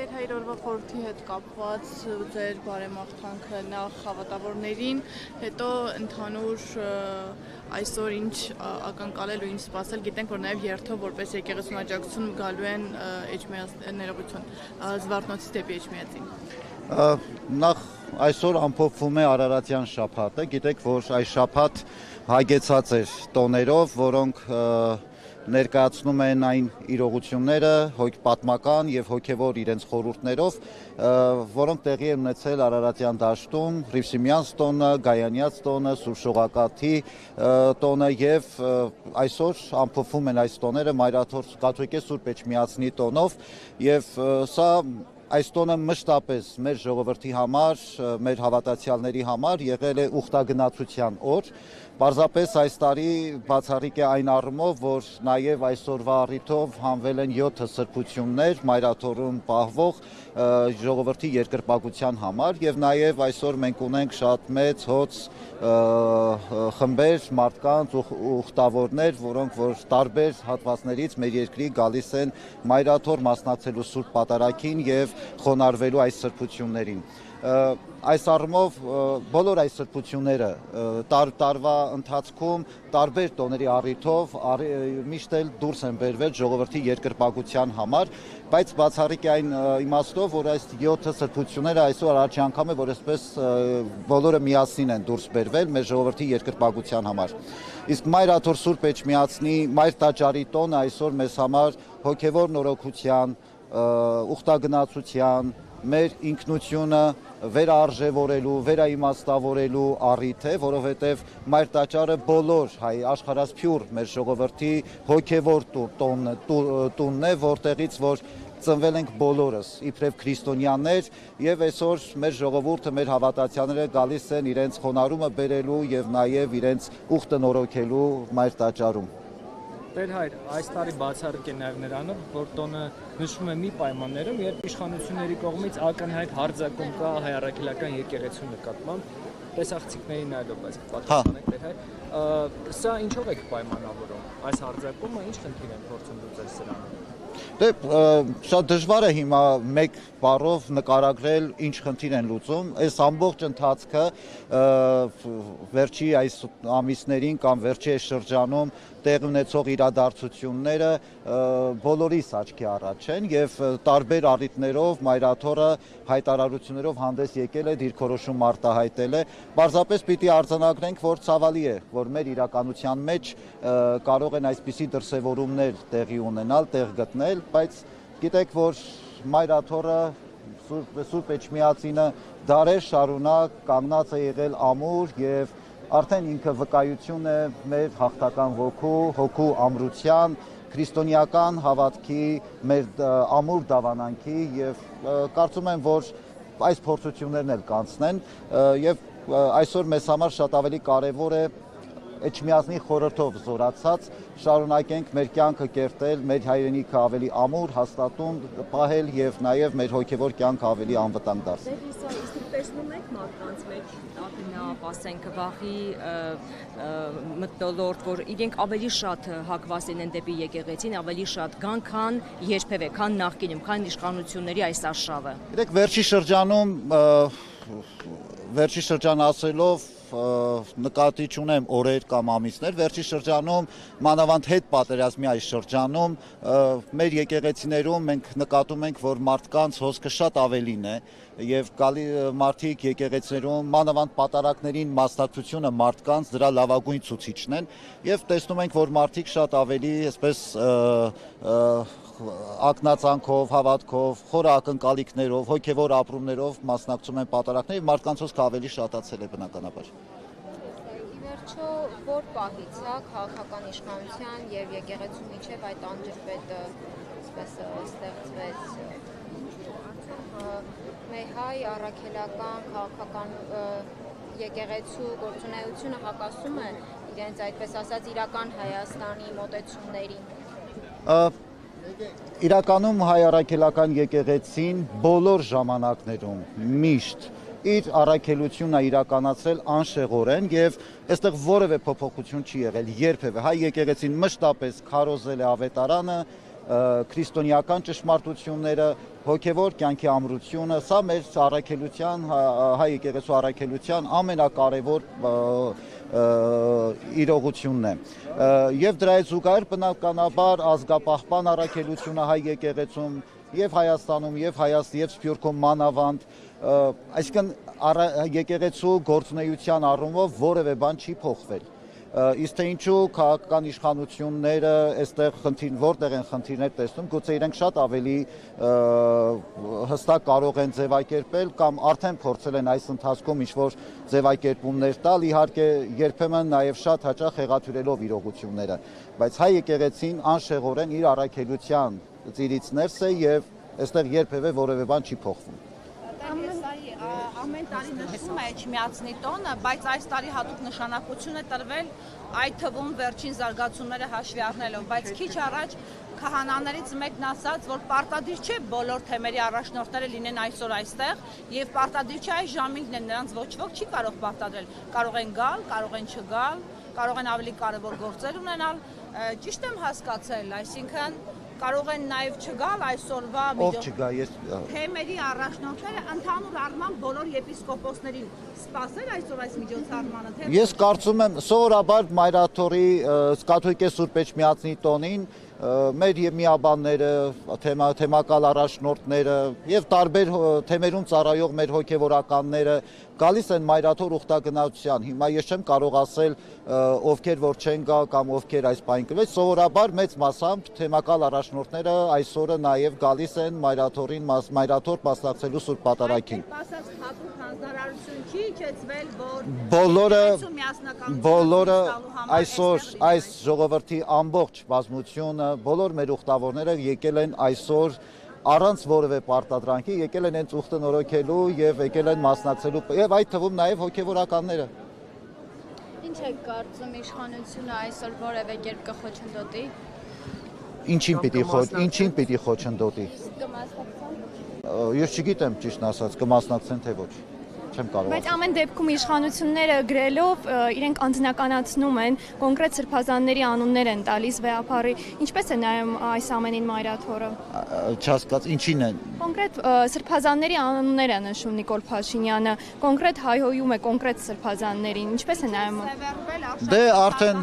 Մեր հայր օրվա խորհրդի հետ կապված ձեր բարեմաղթանքը նախ հավատավորներին, հետո ընդհանուր այսօր ինչ ակնկալել ու ինչ սպասել, գիտենք, որ նաև երթով որպես եկեղեցուն աջակցություն գալու են ներողություն Զվարթնոցից դեպի Էջմիածին։ Նախ այսօր ամփոփվում է Արարատյան շաբաթը, գիտեք, որ այս շաբաթ հագեցած էր տոներով, որոնք ներկայացնում են այն իրողությունները պատմական եւ հոգեվոր իրենց խորհուրդներով, որոնք տեղի են ունեցել Արարատյան դաշտում, Հռիվսիմյանց տոնը, Գայանյաց տոնը, Սուրբ Շողակաթի տոնը եւ այսօր ամփոփվում են այս տոները Մայրաթոր կաթողիկե Սուրբ Էջմիածնի տոնով եւ սա այս տոնը մշտապես մեր ժողովրդի համար, մեր հավատացյալների համար եղել է ուխտագնացության օր։ Պարզապես այս տարի բացառիկ է այն առումով, որ նաև այսօրվա առիթով հանվել են 7 սրբություններ Մայրաթորում պահվող ժողովրդի երկրպագության համար եւ նաև այսօր մենք ունենք շատ մեծ հոծ խմբեր, մարդկանց ուխտավորներ, որոնք որ տարբեր հատվածներից մեր երկրի գալիս են Մայրաթոր մասնակցելու Սուրբ Պատարագին եւ խոնարհվելու այս սրբություններին։ Այս առումով բոլոր այս սրբությունները տարվա ընթացքում տարբեր տոների առիթով միշտ էլ դուրս են բերվել ժողովրդի երկրպագության համար, բայց բացառիկ է այն իմաստով, որ այս 7 սրբությունները այսօր առաջի անգամ է, որ այսպես բոլորը միասին են դուրս բերվել մեր ժողովրդի երկրպագության համար։ Իսկ Մայրաթոր Սուրբ Էջմիածնի Մայր տաճարի տոնը այսօր մեզ համար հոգևոր նորոգության, ուխտագնացության, մեր ինքնությունը վերարժևորելու, վերաիմաստավորելու առիթ է, որովհետև Մայր տաճարը բոլոր աշխարհասփյուռ մեր ժողովրդի հոգևոր տունն է, որտեղից որ ծնվել ենք բոլորս իբրև քրիստոնյաներ եւ այսօր մեր ժողովուրդը, մեր հավատացյալները գալիս են իրենց խոնարհումը բերելու եւ նաեւ իրենց ուխտը նորոգելու Մայր տաճարում։ Տեր հայր, այս տարի բացառիկ է նաև նրանով, որ տոնը նշվում է մի պայմաններում, երբ իշխանությունների կողմից ակնհայտ հարձակում կա հայ առաքելական եկեղեցու նկատմամբ, տեսախցիկների նայելով, բայց պատասխանեք Տեր հայր, սա ինչով եք պայմանավորում, այս հարձակումը ինչ խնդիր են փորձում լուծել սրանով։ Դե շատ դժվար է հիմա մեկ բառով նկարագրել ինչ խնդիր են լուծում, այս ամբողջ ընթացքը վերջի այս ամիսներին կամ վերջի այս շրջանում տեղ ունեցող իրադարձությունները բոլորիս աչքի առաջ են եւ տարբեր առիթներով Մայրաթորը հայտարարություններով հանդես եկել է, դիրքորոշում արտահայտել է, պարզապես պիտի արձանագրենք, որ ցավալի է, որ մեր իրականության մեջ կարող են այսպիսի դրսևորումներ տեղի ունենալ, տեղ գտնել, բայց գիտեք, որ Մայրաթորը Սուրբ Էջմիածինը դարեր շարունակ կանգնած է եղել ամուր եւ արդեն ինքը վկայություն է մեր հաղթական հոգու ամրության, քրիստոնեական հավատքի, մեր ամուր դավանանքի եւ կարծում եմ, որ այս փորձություններն էլ կանցնեն եւ այսօր մեզ համար շատ ավելի կարեւոր է Էջմիածնի խորհրդով զորացած շարունակենք մեր կյանքը կերտել, մեր հայրենիքը ավելի ամուր, հաստատուն պահել եւ նաեւ մեր հոգեվոր կյանքը ավելի անվտանգ դարձնել։ Իսկ տեսնում եք մարդկանց մեջ ակնապ, ասենք վախի մթնոլորտ, որ իրենք ավելի շատ հակված են դեպի եկեղեցին, ավելի շատ գան, քան երբևէ, քան նախկինում, քան իշխանությունների այս արշավը։ Գիտեք, վերջի շրջան ասելով նկատի չունեմ օրեր կամ ամիսներ, վերջի շրջանում մանավանդ հետ պատերազմի այս շրջանում մեր եկեղեցիներում մենք նկատում ենք, որ մարդկանց հոսքը շատ ավելին է եւ մարդիկ եկեղեցիներում մանավանդ պատարագներին մասնակցությունը մարդկանց դրա լավագույն ցուցիչն են եւ տեսնում ենք, որ մարդիկ շատ ավելի այսպես ակնածանքով, հավատքով, խորը ակնկալիքներով, հոգևոր ապրումներով մասնակցում են պատարագներին, մարդկանց հոսքը ավելի շատացել է բնականաբար։ Ի վերջո, որ պահից է քաղաքական իշխանության եւ եկեղեցու միջև այդ անջրպետը ստեղծվեց մեր հայ առաքելական քաղաքական եկեղեցու գործունեությունը հակասում է իրենց այդպես ասած իրական Հայաստանի մոտեցումներին։ Իրականում հայ առաքելական եկեղեցին բոլոր ժամանակներում միշտ իր առաքելությունը իրականացրել անշեղորեն եւ այստեղ որևէ փոփոխություն չի եղել երբևէ։ Հայ եկեղեցին մշտապես քարոզել է ավետարանը, քրիստոնեական ճշմարտությունները, հոգևոր կյանքի ամրությունը, սա մեր առաքելության, հայ եկեղեցու առաքելության ամենակարևոր իրողությունն է։ Եվ դրա հետ զուգահեռ բնականաբար ազգապահպան առաքելությունը հայ եկեղեցում եւ Հայաստանում եւ Սփյուռքում մանավանդ, այսինքն եկեղեցու գործունեության առումով որևէ բան չի փոխվել։ Իսկ թե ինչու քաղաքական իշխանությունները այստեղ որտեղ են խնդիրներ տեսնում, գուցե իրենք շատ ավելի հստակ կարող են ձևակերպել կամ արդեն փորձել են այս ընթացքում ինչ-որ ձևակերպումներ տալ, իհարկե երբեմն նաև շատ հաճախ հեղաթյուրելով իրողությունները, բայց հայ եկեղեցին անշեղորեն իր առաքելության ծիրից ներս է եւ այստեղ երբևէ որևէ բան չի փոխվում։ Ամեն տարի նշվում է Էջմիածնի տոնը, բայց այս տարի հատուկ նշանակություն է տրվել այդ թվում վերջին զարգացումները հաշվի առնելով, բայց քիչ առաջ քահանաներից մեկն ասաց, որ պարտադիր չէ բոլոր թեմերի առաջնորդները լինեն այսօր այստեղ եւ պարտադիր չէ այս ժամին լինեն, նրանց ոչ ոք չի կարող պարտադրել, կարող են գալ, կարող են չգալ, կարող են ավելի կարևոր գործեր ունենալ, ճիշտ եմ հասկացել, այսինքն կարող են նաև չգալ այսօրվա թեմերի առաջնորդները ընդհանուր առմամբ բոլոր եպիսկոպոսներին սպասել այսօր այս միջոցառմանը։ Ես կարծում եմ սովորաբար Մայրաթորի կաթոլիկե Սուրբ Էջմիածնի տոնին մեր եւ միաբանները, թեմակալ առաջնորդները եւ տարբեր թեմերում ծառայող մեր հոգեվորականները գալիս են Մայրաթոր ուխտագնացության։ Հիմա ես չեմ կարող ասել ովքեր որ չեն գա կամ ովքեր այս բան կրվեց, սովորաբար մեծ մասամբ թեմակալ առաջնորդները այսօրը նաեւ գալիս են Մայրաթորին, Մայրաթոր մասնակցելու Սուրբ Պատարագին։ Ասած հատուկ հանձնարարություն չի իջեցվել, որ բոլորը այսօր այս ժողովրդի ամբողջ բազմությունը, բոլոր մեր ուխտավորները եկել են այսօր առանց որևէ պարտադրանքի, եկել են հենց ուխտը նորոգելու եւ եկել են մասնակցելու եւ այդ թվում նաեւ հոգեվորականները։ Ինչ է կարծում իշխանությունը այսօր որևէ կերպ կխոչընդոտի։ Ինչին պիտի խոչընդոտի։ Ես չգիտեմ ճիշտ ասած, կմասնակցեն թե ոչ։ Բայց ամեն դեպքում իշխանությունները գրելով իրենք անձնականացնում են, կոնկրետ սրբազանների անուններ են տալիս վեհապարի, ինչպես է նայում այս ամենին Մայրաթորը։ Չհասկաց, ինչին են։ Կոնկրետ սրբազանների անուններ է նշում Նիկոլ Փաշինյանը, կոնկրետ հայհոյում է կոնկրետ սրբազաններին, ինչպես է նայում։ Դե արդեն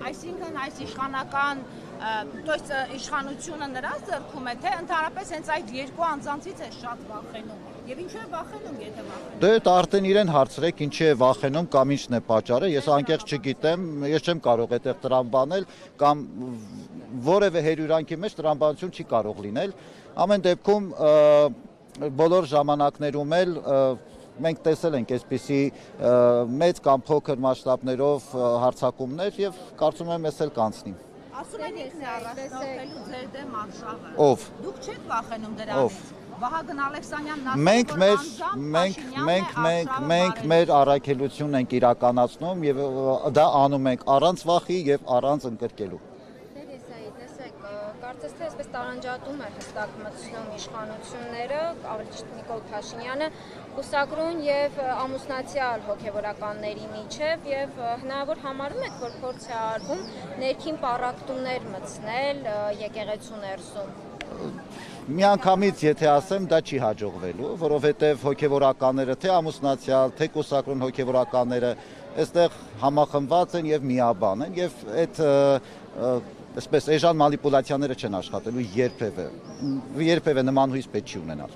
այսինքն այս իշխանական իշխանությունը նրա ձեռքում է, թե ընդհանրապես հենց այդ երկու անձանցից է շատ վախենում։ Եվ ինչու է վախենում, եթե վախենում։ Դե արդեն իրեն հարցրեք ինչի է վախենում կամ ինչն է պատճառը, ես անկեղծ չգիտեմ, ես չեմ կարող այդտեղ տրամբանել կամ որևէ հերյուրանքի մեջ տրամբանություն չի կարող լինել։ Ամեն դեպքում բոլոր ժամանակներում էլ մենք տեսել ենք այսպիսի մեծ կամ փոքր մասշտաբներով հարձակումներ եւ կարծում եմ էս էլ կանցնի։ Ասում են ինքն է առաջնորդելու ձեր դեմ արշավը։ Ով։ Դուք չեք վախենում դրանից։ Վահագն Ալեքսանյանն մենք մեր առաքելությունն ենք իրականացնում եւ դա անում ենք առանց վախի եւ առանց ընկրկելու։ Կարծես թե այսպես տարանջատում է հստակ մտցնում իշխանությունները, ավելի ճիշտ Նիկոլ Փաշինյանը, կուսակրուն եւ ամուսնացյալ հոգեվորականների միջև եւ հնարավոր համարում եք, որ փորձ է արվում ներքին պառակտումներ մտցնել եկեղեցու ներսում։ Միանգամից եթե ասեմ, դա չի հաջողվելու, որովհետեւ հոգեվորականները թե ամուսնացյալ, թե կուսակրուն հոգեվորականները այստեղ համախմբված են եւ միաբան են եւ այդ այսպես էժան մանիպուլյացիաները չեն աշխատելու երբևէ նման հույս պետք չի ունենալ։